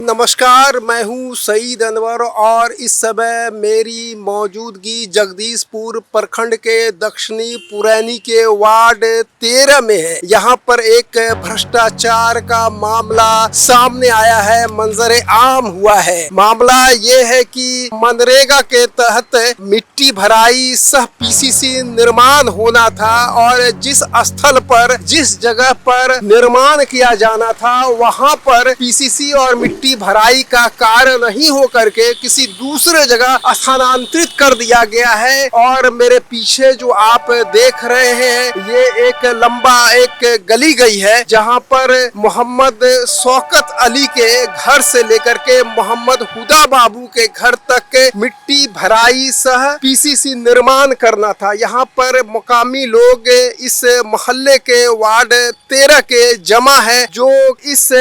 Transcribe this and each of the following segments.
नमस्कार, मैं हूं सईद अनवर और इस समय मेरी मौजूदगी जगदीशपुर प्रखंड के दक्षिणी पुरैनी के वार्ड 13 में है। यहां पर एक भ्रष्टाचार का मामला सामने आया है, मंजरे आम हुआ है। मामला ये है कि मनरेगा के तहत मिट्टी भराई सह पीसीसी निर्माण होना था और जिस स्थल पर जिस जगह पर निर्माण किया जाना था वहां पर पीसीसी और मिट्टी भराई का कार्य नहीं हो करके किसी दूसरे जगह स्थानांतरित कर दिया गया है। और मेरे पीछे जो आप देख रहे हैं ये एक लंबा एक गली गई है जहां पर मोहम्मद शौकत अली के घर से लेकर के मोहम्मद हुदा बाबू के घर तक मिट्टी भराई सह पीसीसी निर्माण करना था। यहाँ पर मुकामी लोग इस मोहल्ले के वार्ड 13 के जमा है जो इस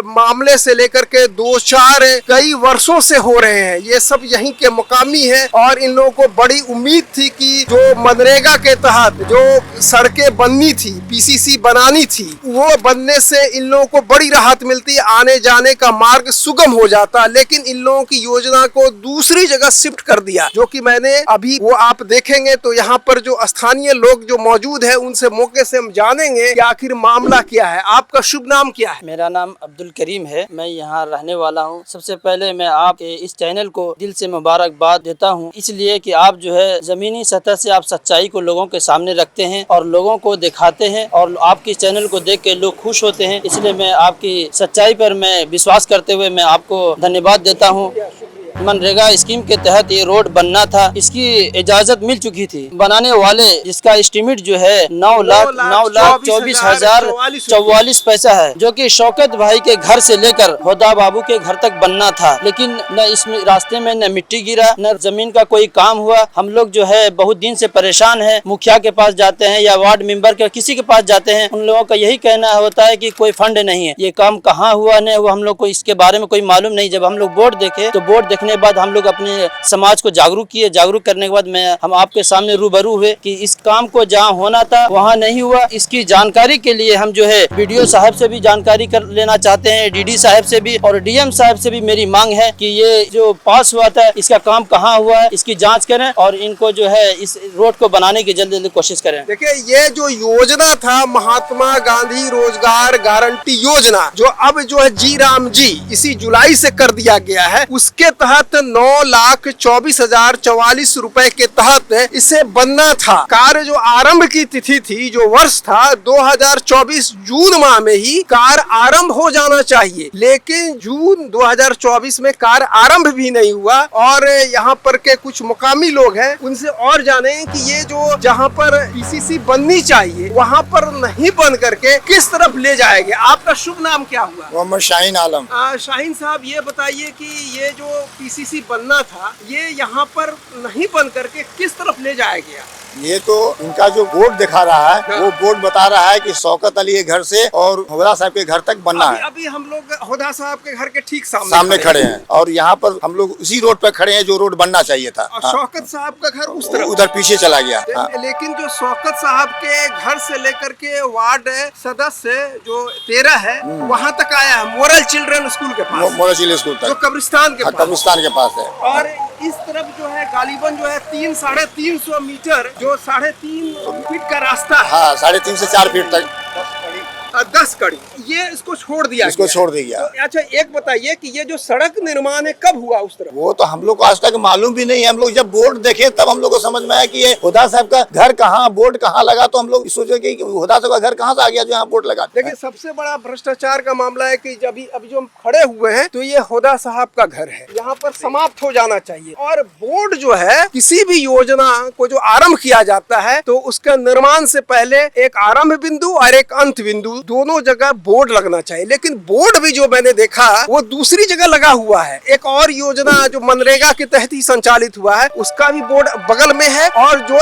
मामले से लेकर के 2-4 कई वर्षों से हो रहे हैं। ये सब यहीं के मुकामी है और इन लोगों को बड़ी उम्मीद थी कि जो मनरेगा के तहत जो सड़कें बननी थी, पीसीसी बनानी थी, वो बनने से इन लोगों को बड़ी राहत मिलती, आने जाने का मार्ग सुगम हो जाता। लेकिन इन लोगों की योजना को दूसरी जगह शिफ्ट कर दिया, जो कि मैंने अभी वो आप देखेंगे तो यहाँ पर जो स्थानीय लोग जो मौजूद है उनसे मौके से हम जानेंगे कि आखिर मामला क्या है। आपका शुभ नाम क्या है? मेरा नाम अब्दुल करीम है, मैं यहाँ रहने वाला हूँ। सबसे पहले मैं आपके इस चैनल को दिल से मुबारकबाद देता हूँ, इसलिए कि आप जो है जमीनी सतह से आप सच्चाई को लोगों के सामने रखते हैं और लोगों को दिखाते हैं और आपके चैनल को देख के लोग खुश होते हैं। इसलिए मैं आपकी सच्चाई पर मैं विश्वास करते हुए मैं आपको धन्यवाद देता हूँ। मनरेगा स्कीम के तहत ये रोड बनना था, इसकी इजाजत मिल चुकी थी। बनाने वाले जिसका एस्टीमेट जो है 9,24,044 पैसा है, जो कि शौकत भाई के घर से लेकर हुदा बाबू के घर तक बनना था। लेकिन न इसमें रास्ते में न मिट्टी गिरा न जमीन का कोई काम हुआ। हम लोग जो है बहुत दिन से परेशान है, मुखिया के पास जाते हैं या वार्ड मेंबर के किसी के पास जाते हैं, उन लोगों का यही कहना होता है कि कोई फंड नहीं है, ये काम कहाँ हुआ नहीं हुआ, हम लोग को इसके बारे में कोई मालूम नहीं। जब हम लोग बोर्ड देखे तो बोर्ड देखने के बाद हम लोग अपने समाज को जागरूक किए। जागरूक करने के बाद हम आपके सामने रूबरू हुए कि इस काम को जहाँ होना था वहाँ नहीं हुआ। इसकी जानकारी के लिए हम जो है बीडीओ साहब से भी जानकारी कर लेना चाहते हैं, डीडी साहब से भी और डीएम साहब से भी मेरी मांग है कि ये जो पास हुआ था इसका काम कहाँ हुआ है, इसकी जाँच करें और इनको जो है इस रोड को बनाने की जल्दी जल्दी कोशिश करें। देखिए, ये जो योजना था महात्मा गांधी रोजगार गारंटी योजना, जो अब जो है जी राम जी इसी जुलाई से कर दिया गया है, उसके तहत 9,24,044 रुपए के तहत इसे बनना था। कार्य जो आरंभ की तिथि थी, जो वर्ष था 2024 जून माह में ही कार्य आरंभ हो जाना चाहिए, लेकिन जून 2024 में कार्य आरंभ भी नहीं हुआ। और यहाँ पर के कुछ मुकामी लोग हैं, उनसे और जाने कि ये जो जहाँ पर पीसीसी बननी चाहिए वहाँ पर नहीं बन करके किस तरफ ले जाएंगे। आपका शुभ नाम क्या हुआ? मोहम्मद शाहीन आलम। शाहीन साहब, ये बताइए कि ये जो पीसीसी बनना था ये यहाँ पर नहीं बन करके किस तरफ ले जाया गया? ये तो इनका जो बोर्ड दिखा रहा है वो बोर्ड बता रहा है कि शौकत अली के घर से और हुदा साहब के घर तक बनना है। अभी हम लोग हुदा साहब के घर के ठीक सामने खड़े हैं और यहाँ पर हम लोग उसी रोड पर खड़े हैं जो रोड बनना चाहिए था। और शौकत साहब का घर उस तरफ उधर पीछे चला गया। लेकिन जो शौकत साहब के घर से लेकर के वार्ड सदस्य जो 13 है वहाँ तक आया है, मोरल चिल्ड्रन स्कूल के पास, मोरल चिल्ड्रन स्कूल तक, जो कब्रिस्तान के पास है। और इस तरफ जो है गालिबन जो है 300-350 मीटर, जो 3.5 फीट का रास्ता है। हाँ, 3.5 से 4 फीट तक 10 कड़ी, ये इसको छोड़ दिया तो अच्छा, एक बताइए कि ये जो सड़क निर्माण है कब हुआ उस तरफ? वो तो हम लोग को आज तक मालूम भी नहीं है। हम लोग जब बोर्ड देखे तब हम लोग को समझ में आया कि ये हुदा साहब का घर कहाँ, बोर्ड कहाँ लगा। तो हम लोग सोचे कि हुदा साहब का घर कहाँ से आ गया जो यहाँ बोर्ड लगा। देखिए, सबसे बड़ा भ्रष्टाचार का मामला है कि अभी जो हम खड़े हुए हैं तो ये हुदा साहब का घर है, यहाँ पर समाप्त हो जाना चाहिए। और बोर्ड जो है किसी भी योजना को जो आरम्भ किया जाता है तो उसका निर्माण से पहले एक आरंभ बिंदु और एक अंत बिंदु दोनों जगह बोर्ड लगना चाहिए। लेकिन बोर्ड भी जो मैंने देखा वो दूसरी जगह लगा हुआ है। एक और योजना जो मनरेगा के तहत ही संचालित हुआ है उसका भी बोर्ड बगल में है। और जो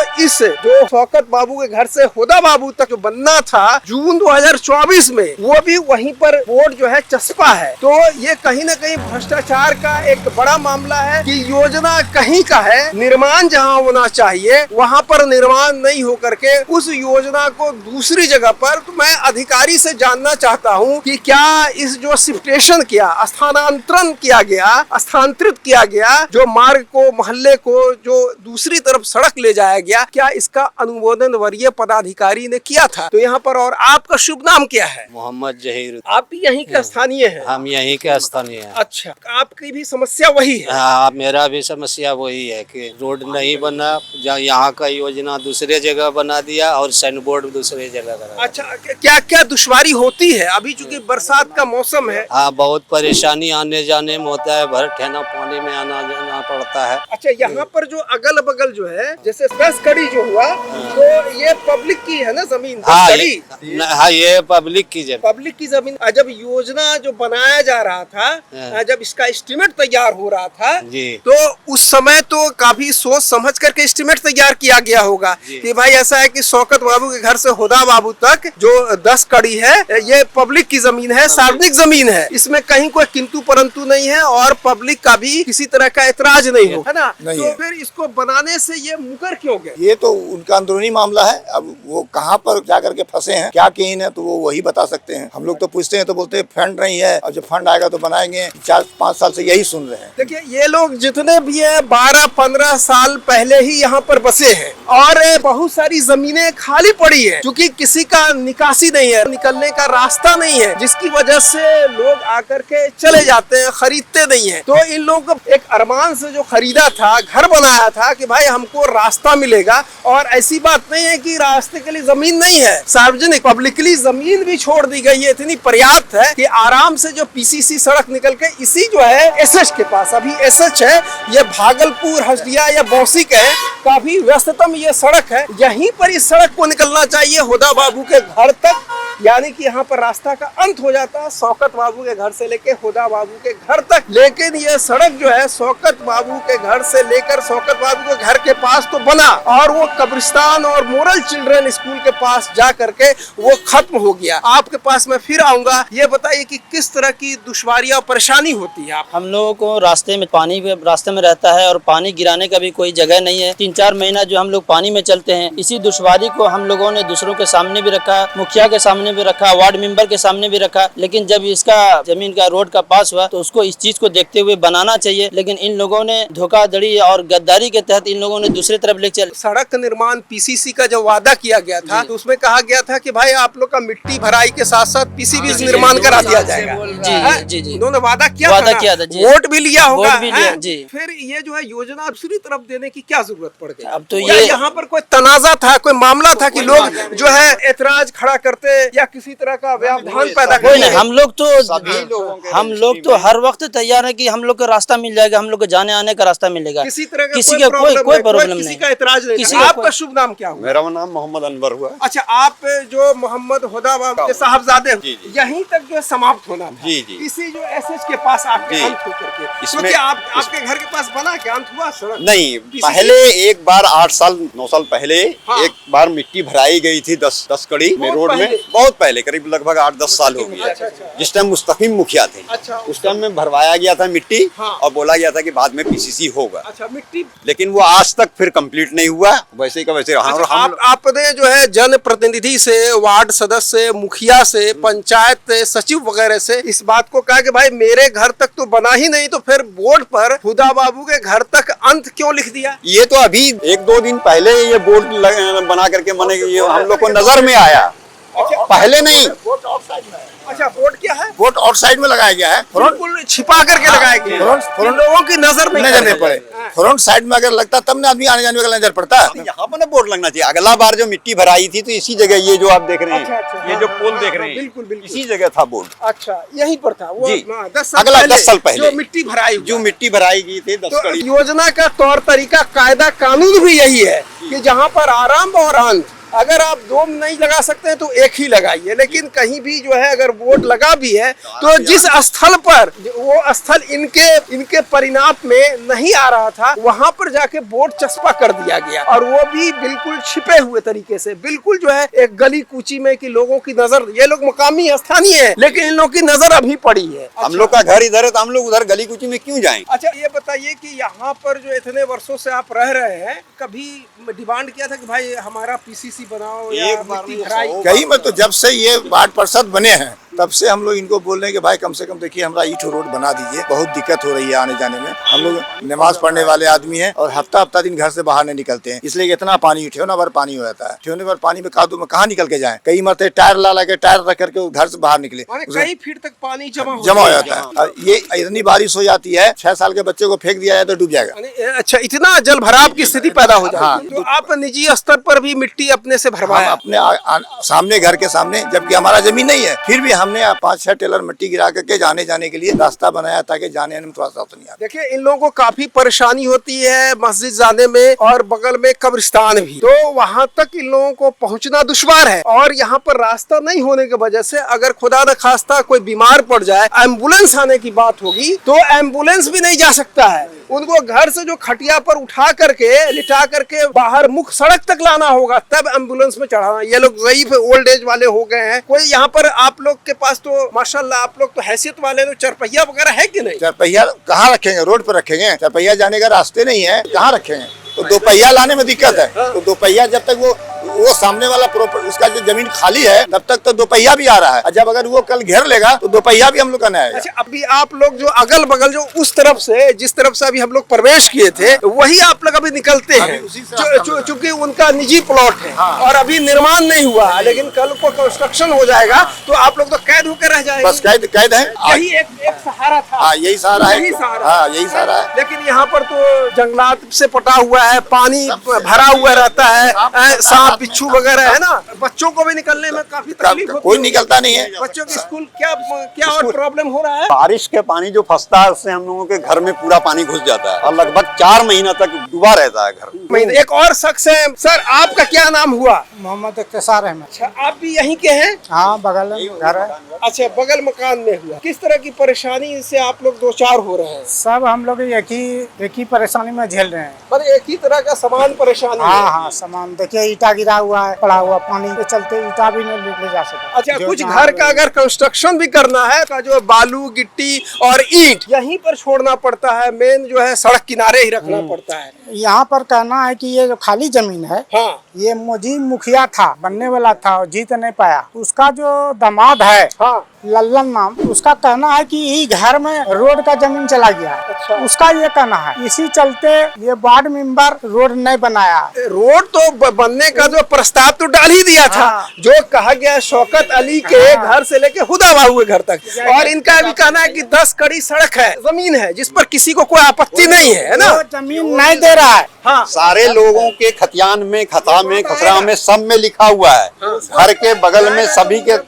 शौकत बाबू के घर से हुदा बाबू तक जो बनना था जून 2024 में, वो भी वहीं पर बोर्ड जो है चस्पा है। तो ये कहीं न कहीं भ्रष्टाचार का एक बड़ा मामला है कि योजना कहीं का है, निर्माण जहाँ होना चाहिए वहाँ पर निर्माण नहीं होकर के उस योजना को दूसरी जगह पर, तो मैं अधिकारी गहराई से जानना चाहता हूँ कि क्या इस जो शिफ्टेशन किया, स्थानांतरण किया गया, स्थानांतरित किया गया जो मार्ग को, मोहल्ले को जो दूसरी तरफ सड़क ले जाया गया, क्या इसका अनुमोदन वरीय पदाधिकारी ने किया था? तो यहाँ पर, और आपका शुभ नाम क्या है? मोहम्मद जहीर। आप भी यहीं के स्थानीय हैं? हम यहीं के स्थानीय हैं। अच्छा, आपकी भी समस्या वही है? हाँ, मेरा भी समस्या वही है कि रोड नहीं बना, यहाँ का योजना दूसरे जगह बना दिया और साइन बोर्ड दूसरे जगह करा। अच्छा, क्या क्या दुश्वारी होती है अभी चूंकि बरसात का मौसम है? हाँ, बहुत परेशानी आने जाने में होता है, भर ठेना पानी में आना जाना पड़ता है। अच्छा, यहाँ पर जो अगल बगल जो है, जैसे 10 कड़ी जो हुआ, तो ये पब्लिक की है ना जमीन? 10 हाँ, कड़ी? हाँ, ये पब्लिक की जमीन। पब्लिक की जमीन। जब योजना जो बनाया जा रहा था, जब इसका एस्टीमेट तैयार हो रहा था जी, तो उस समय तो काफी सोच समझ करके एस्टीमेट तैयार किया गया होगा कि भाई ऐसा है कि शौकत बाबू के घर से हुदा बाबू तक जो 10 कड़ी है, ये पब्लिक की जमीन है, सार्वजनिक जमीन है, इसमें कहीं कोई किंतु परंतु नहीं है और पब्लिक का भी किसी तरह का एतराज नहीं हो, है ना? तो फिर इसको बनाने से ये मुकर क्यों गए? ये तो उनका अंदरूनी मामला है। अब वो कहाँ पर जा करके फंसे हैं, क्या कीन है, तो वो वही बता सकते हैं। हम लोग तो पूछते हैं तो बोलते हैं फंड नहीं है, और जब फंड आएगा तो बनाएंगे। 4-5 साल से यही सुन रहे हैं। देखिए, ये लोग जितने भी है 12-15 साल पहले ही यहाँ पर बसे हैं और बहुत सारी जमीनें खाली पड़ी है, क्योंकि किसी का निकासी नहीं है, निकलने का रास्ता नहीं है, जिसकी वजह से लोग आकर के चले जाते हैं, खरीदते नहीं है। तो इन लोगों को एक अरमान से जो खरीदा था, घर बनाया था कि भाई हमको रास्ता मिलेगा, और ऐसी बात नहीं है कि रास्ते के लिए जमीन नहीं है, सार्वजनिक पब्लिकली जमीन भी छोड़ दी गई है, इतनी पर्याप्त है कि आराम से जो पीसीसी सड़क निकल के इसी जो है एसएच के पास, अभी एसएच है, ये भागलपुर, हसदिया या बौसिक है, काफी व्यस्ततम ये सड़क है, यहीं पर इस सड़क को निकलना चाहिए हुदा बाबू के घर तक, यानी कि यहाँ पर रास्ता का अंत हो जाता है शौकत बाबू के घर से लेके हुदा बाबू के घर तक। लेकिन ये सड़क जो है शौकत बाबू के घर से लेकर शौकत बाबू के घर के पास तो बना, और वो कब्रिस्तान और मोरल चिल्ड्रन स्कूल के पास जा करके वो खत्म हो गया। आपके पास मैं फिर आऊंगा, ये बताइए कि किस तरह की दुश्वारियां और परेशानी होती है? हम लोगों को रास्ते में पानी भी रास्ते में रहता है और पानी गिराने का भी कोई जगह नहीं है। 3-4 महीना जो हम लोग पानी में चलते हैं, इसी दुश्वारी को हम लोगों ने दूसरों के सामने भी रखा, मुखिया के सामने भी रखा, वार्ड मेंबर के सामने भी रखा, लेकिन जब इसका जमीन का रोड का पास हुआ तो उसको इस चीज को देखते हुए बनाना चाहिए, लेकिन इन लोगों ने धोखाधड़ी और गद्दारी के तहत इन लोगों ने दूसरे तरफ ले चल। सड़क निर्माण पीसीसी का जो वादा किया गया था, तो उसमें कहा गया था कि भाई आप लोग का मिट्टी भराई के साथ साथ पीसीबी निर्माण करा दिया जाएगा। जी जी, उन्होंने वादा किया था जी, वोट भी लिया होगा, वोट भी लिया जी। फिर ये जो है योजना दूसरी तरफ देने की क्या जरूरत पड़ गई? अब तो ये यहाँ पर कोई तनाजा था, कोई मामला था कि लोग जो है एतराज खड़ा करते या किसी तरह का व्यवधान पैदा कोई नहीं, करते? हम लोग तो हर वक्त तैयार है कि हम लोग को रास्ता मिल जाएगा, हम लोग को जाने आने का रास्ता मिलेगा, किसी तरह का किसी का कोई प्रॉब्लम किसी नहीं, का एतराज नहीं। किसी का आपका शुभ नाम क्या हुआ? मेरा नाम मोहम्मद अनवर हुआ। अच्छा, आप जो मोहम्मद हुदा बाबू के साहबजादे, यहीं तक जो समाप्त होना था, जी जी, इसी जो एसएच के पास आपके जी। अंत होकर के, इसमें- क्योंकि आपके घर के पास बना के अंत हुआ सड़क? नहीं, PCC पहले एक बार 8-9 साल पहले हाँ। एक बार मिट्टी भराई गई थी 10 कड़ी में बहुत रोड में, पहले? बहुत पहले, करीब लगभग 8-10 साल हो गया, अच्छा, अच्छा। जिस टाइम मुस्तकीम मुखिया थे। अच्छा, उस टाइम में भरवाया गया था मिट्टी, हाँ। और बोला गया था कि बाद में पीसीसी होगा, अच्छा, मिट्टी। लेकिन वो आज तक फिर कंप्लीट नहीं हुआ, वैसे का वैसे रहा। और अच्छा, हम आपने जो है जन प्रतिनिधि से, वार्ड सदस्य, मुखिया से, पंचायत सचिव वगैरह से इस बात को कहा कि भाई मेरे घर तक तो बना ही नहीं, तो फिर बोर्ड पर हुदा बाबू के घर तक अंत क्यों लिख दिया? ये तो अभी 1-2 दिन पहले ये बोर्ड बना करके मैंने ये हम लोग को नजर में आया, पहले नहीं। अच्छा, बोर्ड क्या है? वोट आउटसाइड में लगाया गया है, बिल्कुल छिपा करके लगाया गया, फ्रंट लोगों की नजर में नजर नहीं पड़े। फ्रंट साइड में अगर लगता तब ना आदमी आने जाने का नजर पड़ता। यहाँ पर ना बोर्ड लगना चाहिए। अगला बार जो मिट्टी भराई थी तो इसी जगह, ये जो आप देख रहे हैं, अच्छा, ये जो पोल देख रहे हैं, बिल्कुल बिल्कुल, इसी जगह था बोर्ड। अच्छा, यहीं पर था वो? जी। 10 साल अगला 10 साल पहले जो मिट्टी भराई हुआ। जो मिट्टी भराई गई थी 10 तो कड़ी। योजना का तौर तरीका, कायदा कानून भी यही है कि जहाँ पर आरंभ और अंत, अगर आप 2 नहीं लगा सकते हैं तो एक ही लगाइए, लेकिन कहीं भी जो है अगर बोर्ड लगा भी है तो जिस स्थल पर वो स्थल इनके परिणाम में नहीं आ रहा था, वहां पर जाके बोर्ड चस्पा कर दिया गया, और वो भी बिल्कुल छिपे हुए तरीके से, बिल्कुल जो है एक गली कूची में कि लोगों की नजर, ये लोग मकामी स्थानीय है लेकिन इन लोगों की नजर अभी पड़ी है। हम लोग का घर इधर है तो हम लोग उधर गली कुची में क्यों जाएं? अच्छा, ये बताइए कि यहाँ पर जो इतने वर्षों से आप रह रहे हैं, कभी डिमांड किया था कि भाई हमारा पीसीसी सी बनाओ या मिट्टी भराई? कहीं में तो जब से ये वार्ड पार्षद बने हैं तब से हम लोग इनको बोल रहे हैं कि भाई कम से कम देखिए हमारा ईंट रोड बना दीजिए, बहुत दिक्कत हो रही है आने जाने में। हम लोग नमाज पढ़ने वाले आदमी हैं और हफ्ता दिन घर से बाहर नहीं निकलते हैं, इसलिए इतना पानी ठेवना भर पानी हो जाता है। ठेवने भर पानी में कादू में कहाँ निकल के जाए, कई मरते टायर ला के टायर रख करके घर से बाहर निकले, कई फीट तक पानी जमा हो जाता है। और ये इतनी बारिश हो जाती है 6 साल के बच्चे को फेंक दिया जाए तो डूब जाएगा। अच्छा, इतना जल भराव की स्थिति पैदा हो जाती है। तो आप निजी स्तर पर भी मिट्टी अपने से भरवाया? अपने सामने घर के सामने, जबकि हमारा जमीन नहीं है, फिर भी हमने 5-6 टेलर मिट्टी गिरा करके जाने के लिए रास्ता बनाया ताकि जाने में थोड़ा सा नहीं आता। देखिए, इन लोगों को काफी परेशानी होती है मस्जिद जाने में, और बगल में कब्रिस्तान भी, तो वहाँ तक इन लोगों को पहुँचना दुश्वार है। और यहाँ पर रास्ता नहीं होने की वजह से अगर खुदा न खास्ता कोई बीमार पड़ जाए, एम्बुलेंस आने की बात होगी तो एम्बुलेंस भी नहीं जा सकता है। उनको घर से जो खटिया पर उठा करके लिटा करके बाहर मुख्य सड़क तक लाना होगा, तब एम्बुलेंस में चढ़ाना। ये लोग ज़ईफ ओल्ड एज वाले हो गए हैं। कोई यहाँ पर आप लोग के पास तो माशाल्लाह आप लोग तो हैसियत वाले, तो चरपहिया वगैरह है कि नहीं? चरपहिया कहाँ रखेंगे, रोड पर रखेंगे? चरपहिया जाने का रास्ते नहीं है, कहाँ रखेंगे? तो 2 पहिया लाने में दिक्कत है। तो 2 पहिया जब तक वो सामने वाला उसका जो जमीन खाली है तब तक तो 2 पहिया भी आ रहा है। जब अगर वो कल घेर लेगा तो 2 पहिया भी हम लोग का नहीं आएगा। अच्छा, अभी आप लोग जो अगल बगल जो उस तरफ से, जिस तरफ से अभी हम लोग प्रवेश किए थे, वही आप लोग अभी निकलते हैं, चूंकि उनका निजी प्लॉट है। हाँ। और अभी निर्माण नहीं हुआ है, लेकिन कल को कंस्ट्रक्शन हो जाएगा तो आप लोग तो कैद होकर रह जाएंगे। बस कैद है, यही एक सहारा था। यही सहारा है, यही सहारा है। लेकिन यहाँ पर तो जंगलात से पटा हुआ है, पानी भरा हुआ रहता है, सांप बिच्छू वगैरह है ना, बच्चों को भी निकलने में काफी तकलीफ होती है। कोई निकलता नहीं है बच्चों के स्कूल क्या और प्रॉब्लम हो रहा है? बारिश के पानी जो फंसता है उससे हम लोगों के घर में पूरा पानी घुस जाता है और लगभग 4 महीना तक डूबा रहता है घर। एक और शख्स है, सर आपका क्या नाम हुआ? मोहम्मद इख्तिसार अहमद। अच्छा, आप भी यहीं के हैं? हाँ, बगल में घर है। अच्छा, बगल मकान में हुआ। किस तरह की परेशानी से आप लोग 2-4 हो रहे हैं? सब हम लोग एक ही परेशानी में झेल रहे हैं। पर एक ही तरह का समान परेशानी है। हाँ, सामान देखिए, ईटा गिरा हुआ है, पड़ा हुआ, पानी के चलते ईटा भी नहीं ले जा सकता। अच्छा, कुछ घर का अगर कंस्ट्रक्शन भी करना है तो जो बालू गिट्टी और ईंट यहीं पर छोड़ना पड़ता है, मेन जो है सड़क किनारे ही रखना पड़ता है। यहाँ पर कहना है कि ये जो खाली जमीन है, हाँ, ये मुजीब मुखिया था, बनने वाला था और जीत नहीं पाया। उसका जो दामाद है, हाँ, लल्लन नाम, उसका कहना है कि यही घर में रोड का जमीन चला गया है। अच्छा। उसका ये कहना है, इसी चलते ये वार्ड मेंबर रोड नहीं बनाया। रोड तो बनने का जो प्रस्ताव तो डाल ही दिया था। हाँ। जो कहा गया शौकत अली के घर से लेके हुदा बाबू के घर तक, और इनका भी कहना है कि 10 कड़ी सड़क है, जमीन है, जिस पर किसी को कोई आपत्ति नहीं है ना, जमीन नहीं दे रहा है। हाँ, सारे लोगों के खतियान में, खता में, खसरा में, सब में लिखा हुआ है। घर के बगल में सभी के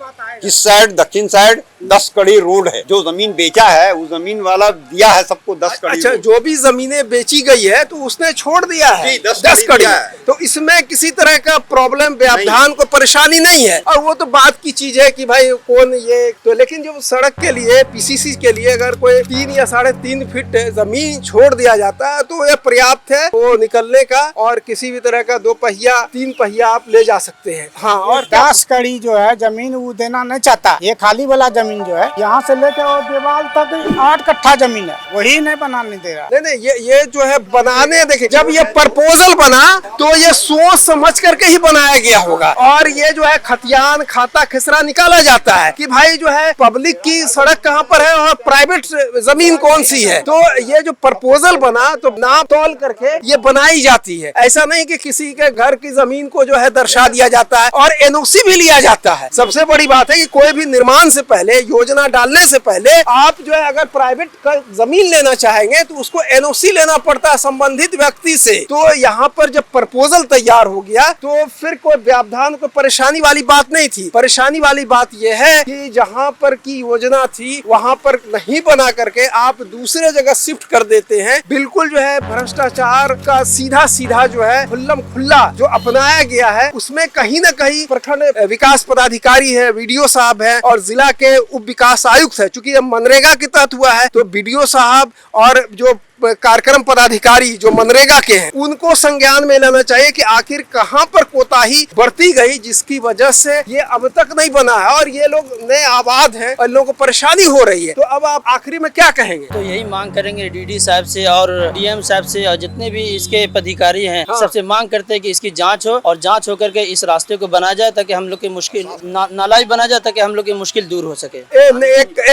इस साइड, दक्षिण साइड 10 कड़ी रोड है। जो जमीन बेचा है वो जमीन वाला दिया है सबको 10 कड़ी। अच्छा, जो भी जमीनें बेची गई है तो उसने छोड़ दिया है 10 कड़ी। तो इसमें किसी तरह का प्रॉब्लम, व्यवधान को परेशानी नहीं है। और वो तो बात की चीज है कि भाई कौन ये तो, लेकिन जो सड़क के लिए, पीसीसी के लिए अगर कोई 3 या 3.5 फीट जमीन छोड़ दिया जाता है तो ये पर्याप्त है वो निकलने का, और किसी भी तरह का 2 पहिया 3 पहिया आप ले जा सकते हैं। हाँ, और 10 कड़ी जो है जमीन वो देना नहीं चाहता। ये खाली वाला जमीन जो है, यहाँ से लेकर और दीवार तक 8 कट्ठा जमीन है, वही नहीं बनाने दे रहा। नहीं, ये जो है बनाने, देखिए जब ये प्रपोजल बना तो ये सोच समझ करके ही बनाया गया होगा। और ये जो है खतियान, खाता खिसरा निकाला जाता है कि भाई जो है पब्लिक की सड़क कहाँ पर है और प्राइवेट जमीन कौन सी है। तो ये जो प्रपोजल बना तो नाप तोल करके ये बनाई जाती है। ऐसा नहीं कि किसी के घर की जमीन को जो है दर्शा दिया जाता है, और एनओसी भी लिया जाता है। सबसे बड़ी बात है कि कोई भी निर्माण से पहले, योजना डालने से पहले आप जो है अगर प्राइवेट का जमीन लेना चाहेंगे तो उसको एनओसी लेना पड़ता है संबंधित व्यक्ति से। तो यहाँ पर जब प्रपोजल तैयार हो गया तो फिर कोई व्यवधान, कोई परेशानी वाली बात नहीं थी। परेशानी वाली बात यह है कि जहाँ पर की योजना थी वहाँ पर नहीं बना करके आप दूसरे जगह शिफ्ट कर देते हैं। बिल्कुल जो है भ्रष्टाचार का सीधा जो है खुल्लम खुल्ला जो अपनाया गया है, उसमें कहीं न कहीं प्रखंड विकास पदाधिकारी है, वीडियो साहब है, और जिला के उप विकास आयुक्त है। चूंकि ये मनरेगा के तहत हुआ है तो वीडियो साहब और जो कार्यक्रम पदाधिकारी जो मनरेगा के हैं उनको संज्ञान में लेना चाहिए कि आखिर कहां पर कोताही बरती गई जिसकी वजह से ये अब तक नहीं बना है और ये लोग नए आबाद हैं और लोगों को परेशानी हो रही है। तो अब आप आखिरी में क्या कहेंगे? तो यही मांग करेंगे डीडी साहब से और डीएम साहब से और जितने भी इसके पदाधिकारी हैं हाँ। सबसे मांग करते हैं कि इसकी जांच हो और जांच होकर के इस रास्ते को बनाया जाए ताकि हम लोग की मुश्किल नाला ही बना जाए ताकि हम लोग की मुश्किल दूर हो सके।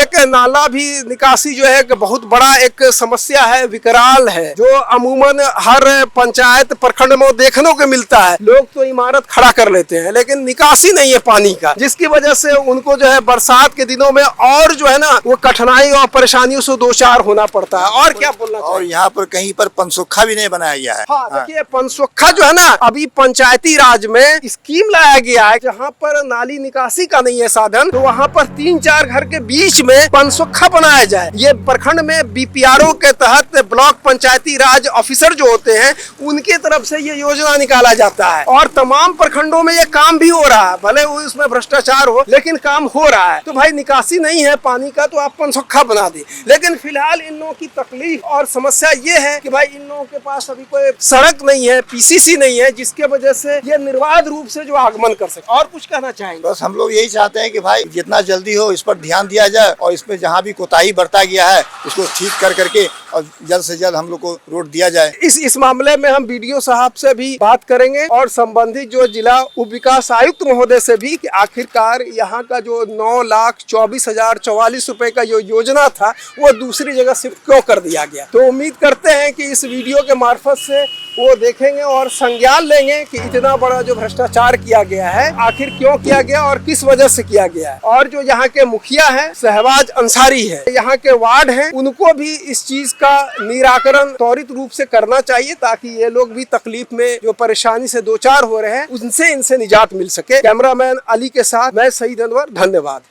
एक नाला भी निकासी जो है बहुत बड़ा एक समस्या है, विकराल है, जो अमूमन हर पंचायत प्रखंड में देखने को मिलता है। लोग तो इमारत खड़ा कर लेते हैं लेकिन निकासी नहीं है पानी का, जिसकी वजह से उनको जो है बरसात के दिनों में और जो है ना वो कठिनाई और परेशानियों से दो चार होना पड़ता है। और क्या बोलना चाहिए? और यहाँ पर कहीं पर पनसुखा भी नहीं बनाया गया है। हाँ, देखिए पनसुखा जो है ना अभी पंचायती राज में स्कीम लाया गया है, जहाँ पर नाली निकासी का नहीं है साधन, तो वहाँ पर 3-4 घर के बीच में पनसुखा बनाया जाए। ये प्रखंड में बीपीआरओ के तहत ब्लॉक पंचायती राज ऑफिसर जो होते हैं उनके तरफ से ये योजना निकाला जाता है और तमाम प्रखंडों में ये काम भी हो रहा है। भले उसमें भ्रष्टाचार हो लेकिन काम हो रहा है। तो भाई निकासी नहीं है पानी का तो आप पनसुखा बना दे, लेकिन फिलहाल इन लोगों की तकलीफ और समस्या ये है कि भाई इन लोगों के पास अभी कोई सड़क नहीं है, पीसीसी नहीं है, जिसके वजह से ये निर्बाध रूप से जो आगमन कर सके। और कुछ कहना चाहेंगे? बस हम लोग यही चाहते हैं कि भाई जितना जल्दी हो इस पर ध्यान दिया जाए और इसमें जहाँ भी कोताही बरता गया है इसको ठीक कर करके और जल्द से जल्द हम लोग को रोड दिया जाए। इस मामले में हम बीडीओ साहब से भी बात करेंगे और संबंधित जो जिला उप विकास आयुक्त महोदय से भी कि आखिरकार यहाँ का जो 9,24,044 रुपए का जो योजना था वो दूसरी जगह शिफ्ट क्यों कर दिया गया। तो उम्मीद करते हैं कि इस वीडियो के मार्फत से वो देखेंगे और संज्ञान लेंगे कि इतना बड़ा जो भ्रष्टाचार किया गया है आखिर क्यों किया गया और किस वजह से किया गया है। और जो यहाँ के मुखिया है शहबाज अंसारी है, यहाँ के वार्ड हैं, उनको भी इस चीज का निराकरण त्वरित रूप से करना चाहिए ताकि ये लोग भी तकलीफ में जो परेशानी से दो चार हो रहे हैं उनसे इनसे निजात मिल सके। कैमरामैन अली के साथ मैं सईद अनवर, धन्यवाद।